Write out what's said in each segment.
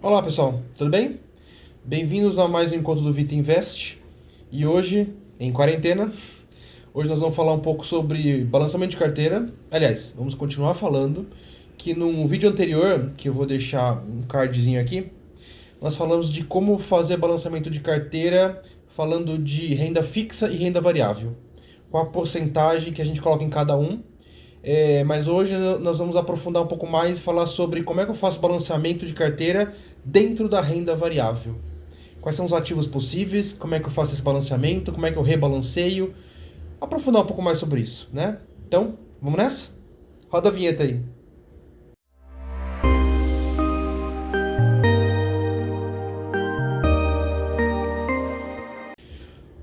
Olá pessoal, tudo bem? Bem-vindos a mais um encontro do Vita Invest. E hoje, em quarentena, hoje nós vamos falar um pouco sobre balanceamento de carteira. Aliás, vamos continuar falando que num vídeo anterior, que eu vou deixar um cardzinho aqui, nós falamos de como fazer balanceamento de carteira falando de renda fixa e renda variável. Qual a porcentagem que a gente coloca em cada um. Mas hoje nós vamos aprofundar um pouco mais e falar sobre como é que eu faço balanceamento de carteira dentro da renda variável. Quais são os ativos possíveis, como é que eu faço esse balanceamento, como é que eu rebalanceio. Aprofundar um pouco mais sobre isso, né? Então, vamos nessa? Roda a vinheta aí.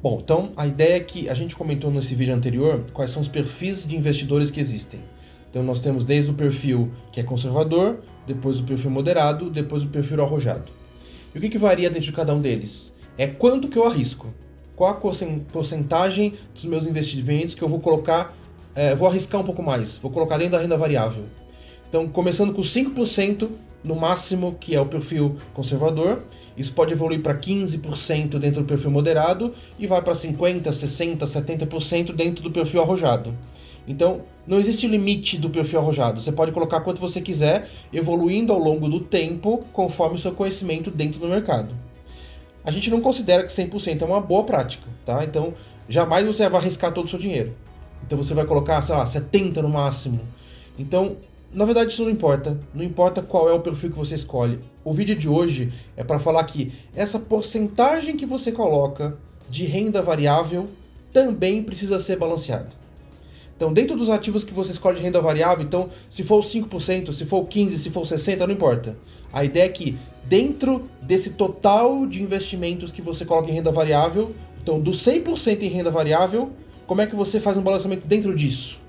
Bom, então a ideia é que a gente comentou nesse vídeo anterior quais são os perfis de investidores que existem. Então nós temos desde o perfil que é conservador, depois o perfil moderado, depois o perfil arrojado. E o que varia dentro de cada um deles? É quanto que eu arrisco. Qual a porcentagem dos meus investimentos que eu vou colocar, vou arriscar um pouco mais, vou colocar dentro da renda variável. Então, começando com 5% no máximo, que é o perfil conservador, isso pode evoluir para 15% dentro do perfil moderado e vai para 50%, 60%, 70% dentro do perfil arrojado. Então, não existe limite do perfil arrojado. Você pode colocar quanto você quiser, evoluindo ao longo do tempo, conforme o seu conhecimento dentro do mercado. A gente não considera que 100% é uma boa prática, tá? Então, jamais você vai arriscar todo o seu dinheiro. Então, você vai colocar, sei lá, 70% no máximo. Então, na verdade, isso não importa. Não importa qual é o perfil que você escolhe. O vídeo de hoje é para falar que essa porcentagem que você coloca de renda variável também precisa ser balanceada. Então, dentro dos ativos que você escolhe de renda variável, então, se for o 5%, se for o 15%, se for o 60%, não importa. A ideia é que, dentro desse total de investimentos que você coloca em renda variável, então, do 100% em renda variável, como é que você faz um balanceamento dentro disso?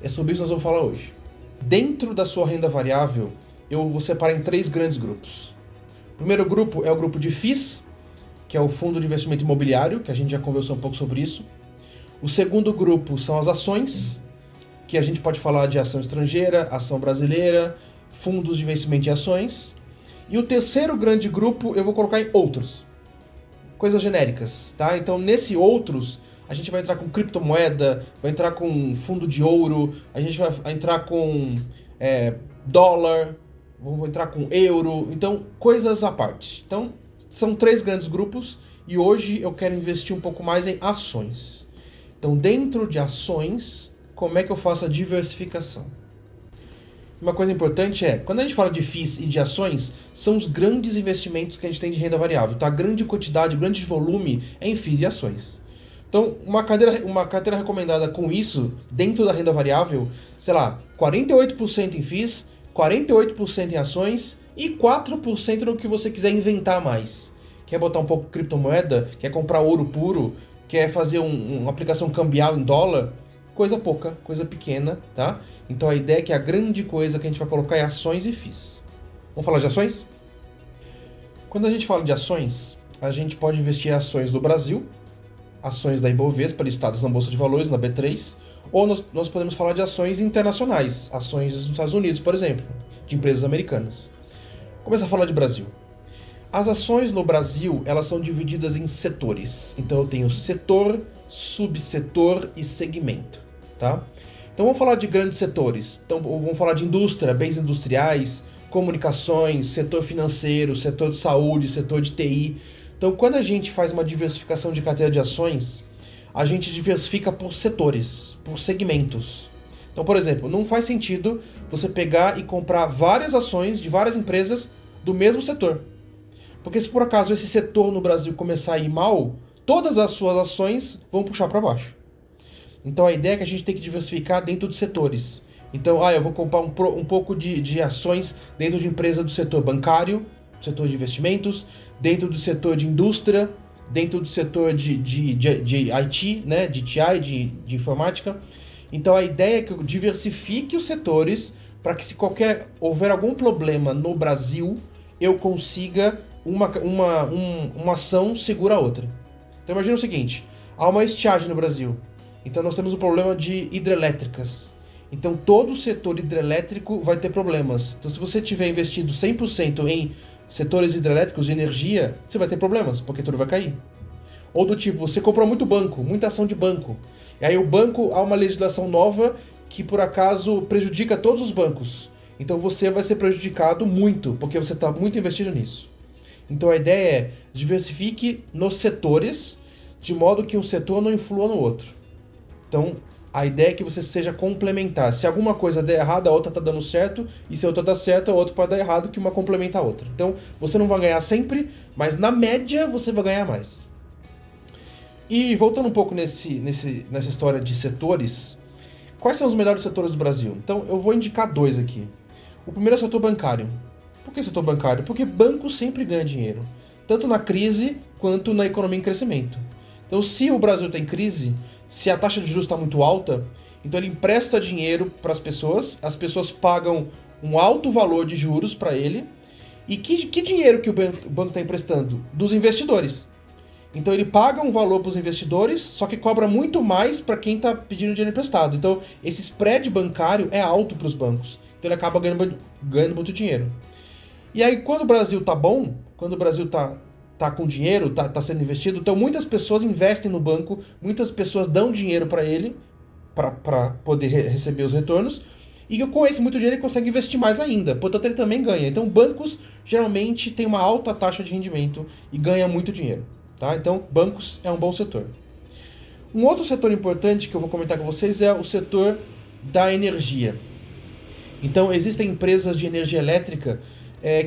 É sobre isso que nós vamos falar hoje. Dentro da sua renda variável, eu vou separar em 3 grandes grupos. O primeiro grupo é o grupo de FIIs, que é o Fundo de Investimento Imobiliário, que a gente já conversou um pouco sobre isso. O segundo grupo são as ações, que a gente pode falar de ação estrangeira, ação brasileira, fundos de investimento em ações. E o terceiro grande grupo eu vou colocar em outros, coisas genéricas, tá? Então, nesse outros, a gente vai entrar com criptomoeda, vai entrar com fundo de ouro, a gente vai entrar com dólar, vamos entrar com euro, então coisas à parte. Então, são 3 grandes grupos e hoje eu quero investir um pouco mais em ações. Então, dentro de ações, como é que eu faço a diversificação? Uma coisa importante é, quando a gente fala de FIIs e de ações, são os grandes investimentos que a gente tem de renda variável. Então, a grande quantidade, o grande volume é em FIIs e ações. Então, uma carteira recomendada com isso, dentro da renda variável, sei lá, 48% em FIIs, 48% em ações e 4% no que você quiser inventar mais. Quer botar um pouco de criptomoeda, quer comprar ouro puro, quer fazer uma aplicação cambial em dólar, coisa pouca, coisa pequena, tá? Então a ideia é que a grande coisa que a gente vai colocar é ações e FIIs. Vamos falar de ações? Quando a gente fala de ações, a gente pode investir em ações do Brasil, ações da Ibovespa listadas na Bolsa de Valores, na B3, ou nós podemos falar de ações internacionais, ações dos Estados Unidos, por exemplo, de empresas americanas. Começar a falar de Brasil. As ações no Brasil, elas são divididas em setores. Então eu tenho setor, subsetor e segmento, tá? Então vamos falar de grandes setores. Então vamos falar de indústria, bens industriais, comunicações, setor financeiro, setor de saúde, setor de TI. Então quando a gente faz uma diversificação de carteira de ações, a gente diversifica por setores, por segmentos. Então, por exemplo, não faz sentido você pegar e comprar várias ações de várias empresas do mesmo setor. Porque se por acaso esse setor no Brasil começar a ir mal, todas as suas ações vão puxar para baixo. Então a ideia é que a gente tem que diversificar dentro de setores. Então, eu vou comprar um pouco de ações dentro de empresa do setor bancário, do setor de investimentos, dentro do setor de indústria, dentro do setor de IT, né, de TI, de informática. Então a ideia é que eu diversifique os setores para que se houver algum problema no Brasil, eu consiga uma ação segura a outra. Então imagina o seguinte, há uma estiagem no Brasil, então nós temos um problema de hidrelétricas. Então todo o setor hidrelétrico vai ter problemas. Então se você tiver investido 100% em setores hidrelétricos de energia, você vai ter problemas, porque tudo vai cair. Ou do tipo, você comprou muito banco, muita ação de banco, e aí o banco, há uma legislação nova que por acaso prejudica todos os bancos. Então você vai ser prejudicado muito, porque você está muito investido nisso. Então a ideia é diversifique nos setores, de modo que um setor não influa no outro. Então a ideia é que você seja complementar. Se alguma coisa der errado, a outra está dando certo, e se a outra dá certo, a outra pode dar errado, que uma complementa a outra. Então você não vai ganhar sempre, mas na média você vai ganhar mais. E voltando um pouco nessa história de setores, quais são os melhores setores do Brasil? Então eu vou indicar 2 aqui. O primeiro é o setor bancário. Por que setor bancário? Porque banco sempre ganha dinheiro, tanto na crise quanto na economia em crescimento. Então, se o Brasil tem crise, se a taxa de juros está muito alta, então ele empresta dinheiro para as pessoas pagam um alto valor de juros para ele. E que dinheiro que o banco está emprestando? Dos investidores. Então ele paga um valor para os investidores, só que cobra muito mais para quem está pedindo dinheiro emprestado. Então esse spread bancário é alto para os bancos. Então ele acaba ganhando muito dinheiro. E aí quando o Brasil está bom, quando o Brasil tá com dinheiro, tá sendo investido, então muitas pessoas investem no banco, muitas pessoas dão dinheiro para ele, para poder receber os retornos, e com esse muito dinheiro ele consegue investir mais ainda, portanto ele também ganha. Então bancos geralmente têm uma alta taxa de rendimento e ganham muito dinheiro. Tá? Então, bancos é um bom setor. Um outro setor importante que eu vou comentar com vocês é o setor da energia. Então, existem empresas de energia elétrica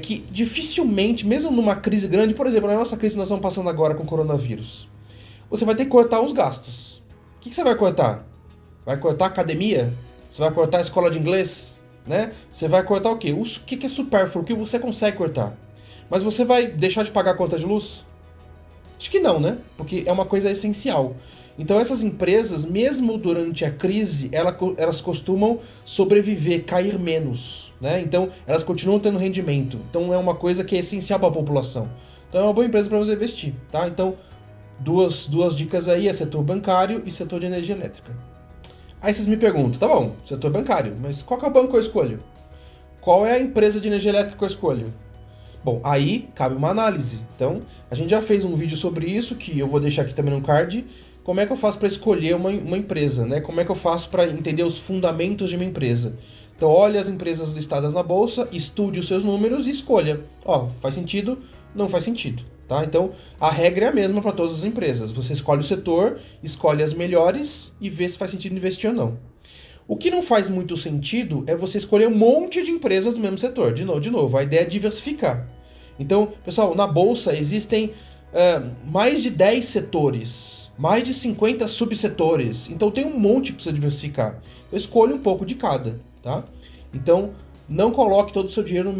que dificilmente, mesmo numa crise grande, por exemplo, na nossa crise que nós estamos passando agora com o coronavírus, você vai ter que cortar os gastos. O que você vai cortar? Vai cortar a academia? Você vai cortar a escola de inglês? Né? Você vai cortar o quê? O que é supérfluo? O que você consegue cortar? Mas você vai deixar de pagar a conta de luz? Acho que não, né? Porque é uma coisa essencial. Então essas empresas, mesmo durante a crise, elas costumam sobreviver, cair menos, né? Então elas continuam tendo rendimento. Então é uma coisa que é essencial para a população. Então é uma boa empresa para você investir, tá? Então duas dicas aí, é setor bancário e setor de energia elétrica. Aí vocês me perguntam, tá bom, setor bancário, mas qual que é o banco que eu escolho? Qual é a empresa de energia elétrica que eu escolho? Bom, aí cabe uma análise. Então, a gente já fez um vídeo sobre isso, que eu vou deixar aqui também no card. Como é que eu faço para escolher uma empresa, né? Como é que eu faço para entender os fundamentos de uma empresa? Então, olhe as empresas listadas na bolsa, estude os seus números e escolha. Ó, faz sentido? Não faz sentido, tá? Então, a regra é a mesma para todas as empresas. Você escolhe o setor, escolhe as melhores e vê se faz sentido investir ou não. O que não faz muito sentido é você escolher um monte de empresas do mesmo setor. De novo, a ideia é diversificar. Então, pessoal, na bolsa existem mais de 10 setores, mais de 50 subsetores. Então tem um monte que precisa diversificar. Eu escolho um pouco de cada, tá? Então, não coloque todo o seu dinheiro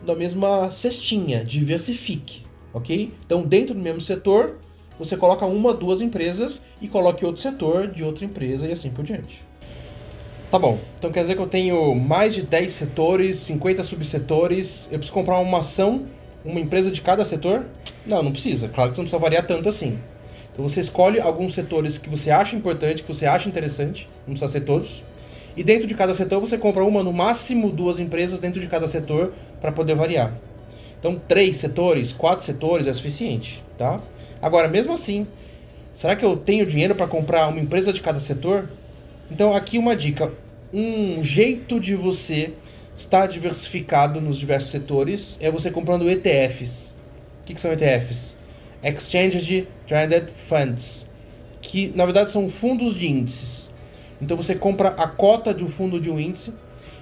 na mesma cestinha, diversifique, ok? Então, dentro do mesmo setor, você coloca 1, 2 empresas e coloque outro setor de outra empresa e assim por diante. Tá bom, então quer dizer que eu tenho mais de 10 setores, 50 subsetores, eu preciso comprar uma ação, uma empresa de cada setor? Não precisa, claro que você não precisa variar tanto assim. Então você escolhe alguns setores que você acha importante, que você acha interessante, não precisa ser todos, e dentro de cada setor você compra uma, no máximo 2 empresas dentro de cada setor para poder variar. Então 3 setores, 4 setores é suficiente, tá? Agora, mesmo assim, será que eu tenho dinheiro para comprar uma empresa de cada setor? Então aqui uma dica, um jeito de você estar diversificado nos diversos setores é você comprando ETFs. O que são ETFs? Exchange Traded Funds, que na verdade são fundos de índices. Então você compra a cota de um fundo de um índice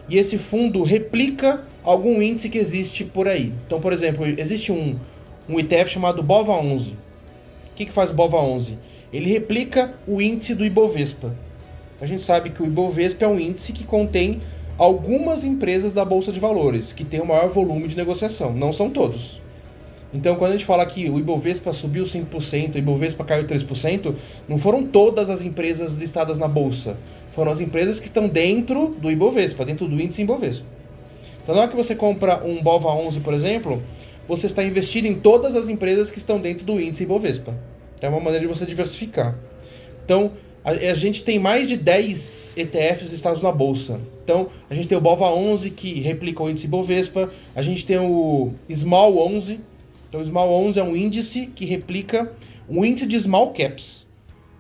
e esse fundo replica algum índice que existe por aí. Então, por exemplo, existe um ETF chamado BOVA11. O que faz o BOVA11? Ele replica o índice do Ibovespa. A gente sabe que o Ibovespa é um índice que contém algumas empresas da Bolsa de Valores, que tem o maior volume de negociação, não são todos. Então, quando a gente fala que o Ibovespa subiu 5%, o Ibovespa caiu 3%, não foram todas as empresas listadas na Bolsa, foram as empresas que estão dentro do Ibovespa, dentro do índice Ibovespa. Então, na hora que você compra um BOVA11, por exemplo, você está investindo em todas as empresas que estão dentro do índice Ibovespa. É uma maneira de você diversificar. Então, A gente tem mais de 10 ETFs listados na bolsa. Então, a gente tem o BOVA11, que replica o índice Bovespa. A gente tem o Small 11. Então, o Small 11 é um índice que replica um índice de Small Caps.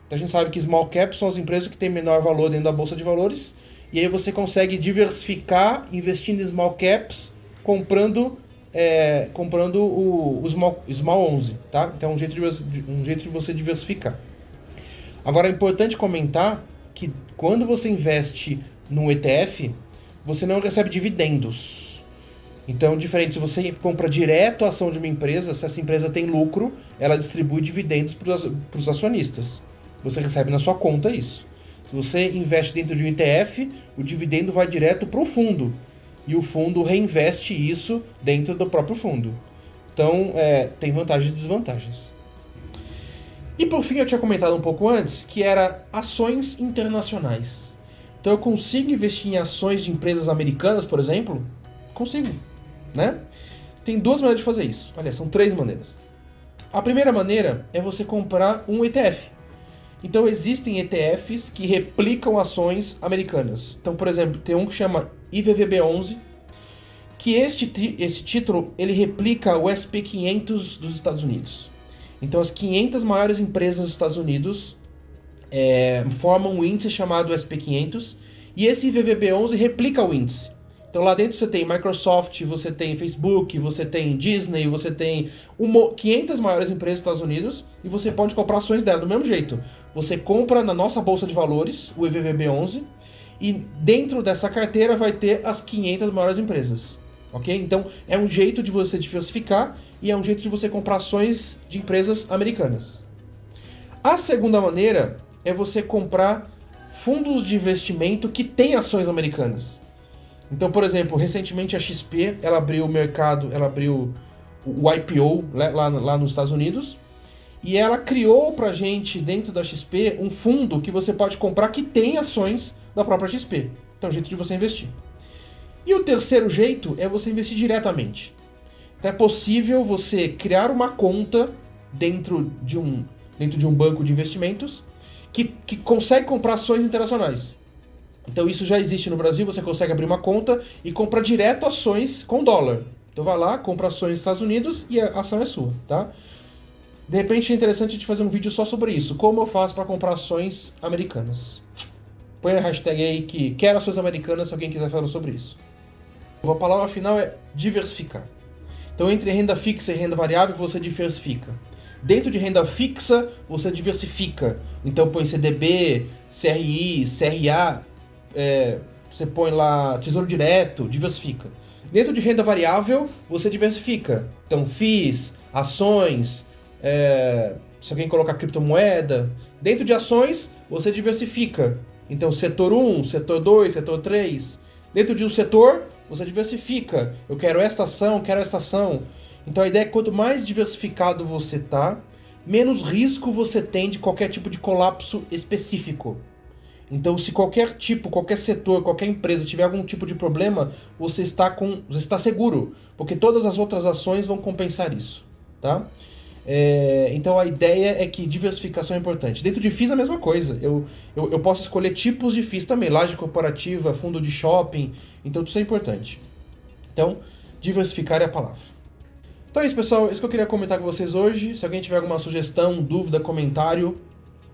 Então, a gente sabe que Small Caps são as empresas que têm menor valor dentro da bolsa de valores. E aí você consegue diversificar investindo em Small Caps, comprando o Small 11. Tá? Então, é um jeito de você diversificar. Agora é importante comentar que quando você investe num ETF, você não recebe dividendos. Então, diferente, se você compra direto a ação de uma empresa, se essa empresa tem lucro, ela distribui dividendos para os acionistas. Você recebe na sua conta isso. Se você investe dentro de um ETF, o dividendo vai direto para o fundo. E o fundo reinveste isso dentro do próprio fundo. Então, tem vantagens e desvantagens. E por fim, eu tinha comentado um pouco antes, que era ações internacionais. Então eu consigo investir em ações de empresas americanas, por exemplo? Consigo, né? Tem duas maneiras de fazer isso. Olha, são 3 maneiras. A primeira maneira é você comprar um ETF. Então existem ETFs que replicam ações americanas. Então, por exemplo, tem um que chama IVVB11, que esse título ele replica o SP500 dos Estados Unidos. Então, as 500 maiores empresas dos Estados Unidos formam um índice chamado SP500 e esse IVVB11 replica o índice. Então, lá dentro você tem Microsoft, você tem Facebook, você tem Disney, você tem 500 maiores empresas dos Estados Unidos e você pode comprar ações dela do mesmo jeito. Você compra na nossa bolsa de valores, o IVVB11, e dentro dessa carteira vai ter as 500 maiores empresas. Ok? Então, é um jeito de você diversificar e é um jeito de você comprar ações de empresas americanas. A segunda maneira é você comprar fundos de investimento que têm ações americanas. Então, por exemplo, recentemente a XP, ela abriu o mercado, ela abriu o IPO lá nos Estados Unidos, e ela criou pra gente, dentro da XP, um fundo que você pode comprar que tem ações da própria XP. Então, é um jeito de você investir. E o terceiro jeito é você investir diretamente. Então é possível você criar uma conta dentro de um banco de investimentos que consegue comprar ações internacionais. Então isso já existe no Brasil, você consegue abrir uma conta e comprar direto ações com dólar. Então vai lá, compra ações nos Estados Unidos e a ação é sua, tá? De repente é interessante a gente fazer um vídeo só sobre isso. Como eu faço para comprar ações americanas? Põe a hashtag aí que quero ações americanas se alguém quiser falar sobre isso. A palavra final é diversificar. Então, entre renda fixa e renda variável, você diversifica. Dentro de renda fixa, você diversifica. Então, põe CDB, CRI, CRA, você põe lá Tesouro Direto, diversifica. Dentro de renda variável, você diversifica. Então, FIIs, ações, se alguém colocar criptomoeda. Dentro de ações, você diversifica. Então, setor 1, setor 2, setor 3. Dentro de um setor, você diversifica. Eu quero esta ação, quero esta ação. Então a ideia é que quanto mais diversificado você tá, menos risco você tem de qualquer tipo de colapso específico. Então se qualquer setor, qualquer empresa tiver algum tipo de problema, você está seguro, porque todas as outras ações vão compensar isso, tá? Então a ideia é que diversificação é importante. Dentro de FIIs a mesma coisa. Eu posso escolher tipos de FIIs também, laje corporativa, fundo de shopping, então tudo isso é importante. Então, diversificar é a palavra. Então é isso, pessoal. Isso que eu queria comentar com vocês hoje. Se alguém tiver alguma sugestão, dúvida, comentário,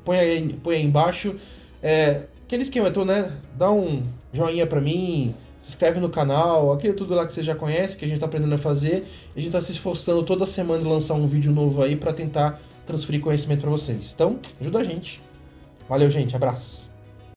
põe aí embaixo. Aquele esquema, né? Dá um joinha pra mim, se inscreve no canal, aquilo tudo lá que você já conhece, que a gente tá aprendendo a fazer. A gente tá se esforçando toda semana em lançar um vídeo novo aí pra tentar transferir conhecimento pra vocês. Então, ajuda a gente. Valeu, gente. Abraço.